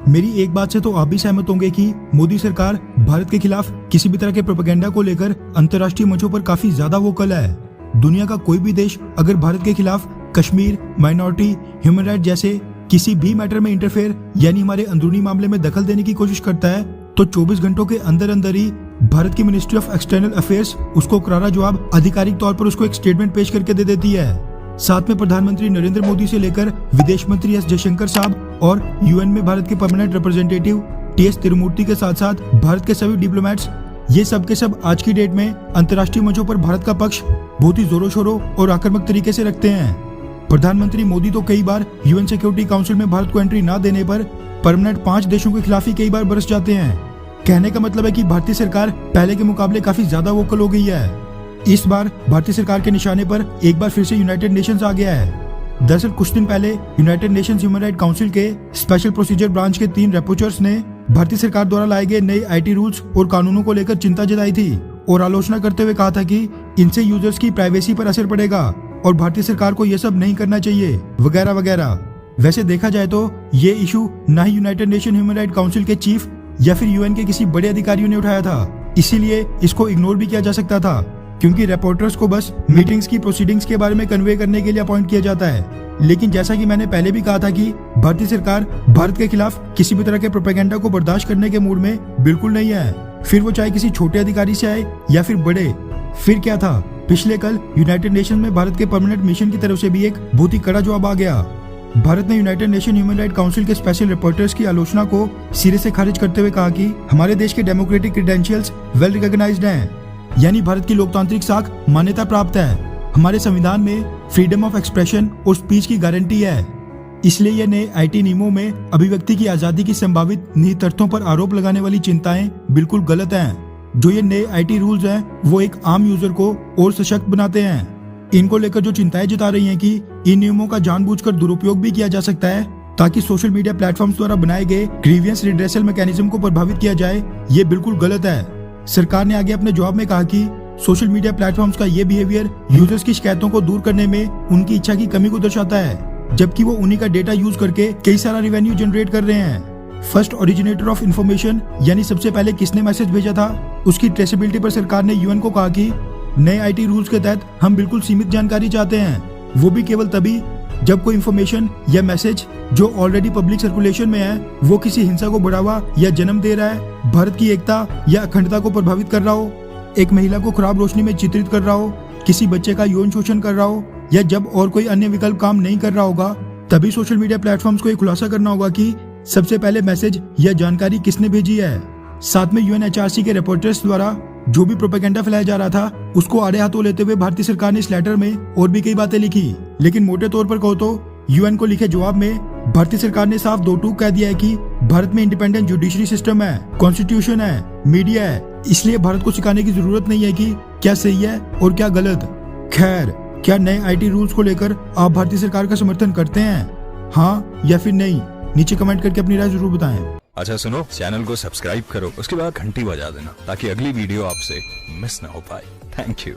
मेरी एक बात से तो आप भी सहमत होंगे कि मोदी सरकार भारत के खिलाफ किसी भी तरह के प्रोपेगेंडा को लेकर अंतर्राष्ट्रीय मंचों पर काफी ज्यादा वोकल है। दुनिया का कोई भी देश अगर भारत के खिलाफ कश्मीर, माइनॉरिटी, ह्यूमन राइट जैसे किसी भी मैटर में इंटरफेयर यानी हमारे अंदरूनी मामले में दखल देने की कोशिश करता है तो 24 घंटों के अंदर अंदर ही भारत की मिनिस्ट्री ऑफ एक्सटर्नल अफेयर्स उसको करारा जवाब आधिकारिक तौर पर उसको एक स्टेटमेंट पेश करके दे देती है। साथ में प्रधानमंत्री नरेंद्र मोदी से लेकर विदेश मंत्री एस जयशंकर साहब और यूएन में भारत के परमानेंट रिप्रेजेंटेटिव टीएस तिरुमूर्ति के साथ साथ भारत के सभी डिप्लोमेट्स ये सब के सब आज की डेट में अंतर्राष्ट्रीय मंचों पर भारत का पक्ष बहुत ही जोरों शोरों और आक्रामक तरीके से रखते हैं। प्रधानमंत्री मोदी तो कई बार यूएन सिक्योरिटी काउंसिल में भारत को एंट्री न देने पर परमानेंट 5 देशों के खिलाफ ही कई बार बरस जाते हैं। कहने का मतलब है कि भारतीय सरकार पहले के मुकाबले काफी ज्यादा वोकल हो गई है। इस बार भारतीय सरकार के निशाने पर एक बार फिर से यूनाइटेड नेशंस आ गया है। दरअसल कुछ दिन पहले United Nations human Right Council के स्पेशल प्रोसीजर ब्रांच के 3 रेपोर्टर्स ने भारतीय सरकार द्वारा लाए गए नए आईटी रूल्स और कानूनों को लेकर चिंता जताई थी और आलोचना करते हुए कहा था कि इनसे यूजर्स की प्राइवेसी पर असर पड़ेगा और भारतीय सरकार को यह सब नहीं करना चाहिए वगैरह वगैरह। वैसे देखा जाए तो ये इशू न ही United Nation Human Right Council के चीफ या फिर यूएन के किसी बड़े अधिकारियों ने उठाया था, इसीलिए इसको इग्नोर भी किया जा सकता था क्योंकि रिपोर्टर्स को बस मीटिंग्स की प्रोसीडिंग्स के बारे में कन्वे करने के लिए अपॉइंट किया जाता है। लेकिन जैसा कि मैंने पहले भी कहा था कि भारतीय सरकार भारत के खिलाफ किसी भी तरह के प्रोपेगेंडा को बर्दाश्त करने के मूड में बिल्कुल नहीं है, फिर वो चाहे किसी छोटे अधिकारी से आए या फिर बड़े। फिर क्या था, पिछले कल यूनाइटेड नेशन में भारत के परमानेंट मिशन की तरफ से भी एक बहुत ही कड़ा जवाब आ गया। भारत ने United Nation Human Right Council के स्पेशल रिपोर्टर्स की आलोचना को सिरे से खारिज करते हुए कहा कि हमारे देश के डेमोक्रेटिक क्रेडेंशियल्स वेल रिकॉग्नाइज्ड हैं, यानी भारत की लोकतांत्रिक साख मान्यता प्राप्त है। हमारे संविधान में फ्रीडम ऑफ एक्सप्रेशन और स्पीच की गारंटी है, इसलिए ये नए आईटी नियमों में अभिव्यक्ति की आजादी की संभावित निहित अर्थों पर आरोप लगाने वाली चिंताएं बिल्कुल गलत हैं। जो ये नए आईटी रूल्स हैं वो एक आम यूजर को और सशक्त बनाते हैं। इनको लेकर जो चिंताएं जता रही हैं कि इन नियमों का जानबूझकर दुरुपयोग भी किया जा सकता है ताकि सोशल मीडिया प्लेटफॉर्म्स द्वारा बनाए गए ग्रीवियंस रिड्रेसल मैकेनिज्म को प्रभावित किया जाए, ये बिल्कुल गलत है। सरकार ने आगे अपने जवाब में कहा कि सोशल मीडिया प्लेटफॉर्म्स का ये बिहेवियर यूजर्स की शिकायतों को दूर करने में उनकी इच्छा की कमी को दर्शाता है, जबकि वो उन्हीं का डेटा यूज करके कई सारा रेवेन्यू जनरेट कर रहे हैं। फर्स्ट ओरिजिनेटर ऑफ इन्फॉर्मेशन यानी सबसे पहले किसने मैसेज भेजा था उसकी ट्रेसेबिलिटी पर सरकार ने यूएन को कहा कि नए आईटी रूल्स के तहत हम बिल्कुल सीमित जानकारी चाहते हैं, वो भी केवल तभी जब कोई इन्फॉर्मेशन या मैसेज जो ऑलरेडी पब्लिक सर्कुलेशन में है वो किसी हिंसा को बढ़ावा या जन्म दे रहा है, भारत की एकता या अखंडता को प्रभावित कर रहा हो, एक महिला को खराब रोशनी में चित्रित कर रहा हो, किसी बच्चे का यौन शोषण कर रहा हो या जब और कोई अन्य विकल्प काम नहीं कर रहा होगा, तभी सोशल मीडिया प्लेटफॉर्म्स को ये खुलासा करना होगा कि सबसे पहले मैसेज या जानकारी किसने भेजी है। साथ में यूएनएचआरसी के रिपोर्टर्स द्वारा जो भी प्रोपेगेंडा फैलाया जा रहा था उसको आड़े हाथों लेते हुए भारतीय सरकार ने इस लेटर में और भी कई बातें लिखी, लेकिन मोटे तौर पर कहो तो यूएन को लिखे जवाब में भारतीय सरकार ने साफ दो टूक कह दिया है कि भारत में इंडिपेंडेंट जुडिशरी सिस्टम है, कॉन्स्टिट्यूशन है, मीडिया है, इसलिए भारत को सिखाने की जरूरत नहीं है कि क्या सही है और क्या गलत। खैर, क्या नए आईटी रूल्स को लेकर आप भारतीय सरकार का समर्थन करते हैं, हाँ या फिर नहीं? नीचे कमेंट करके अपनी राय जरूर बताएं। अच्छा सुनो, चैनल को सब्सक्राइब करो, उसके बाद घंटी बजा देना ताकि अगली वीडियो आपसे मिस ना हो पाए। Thank you.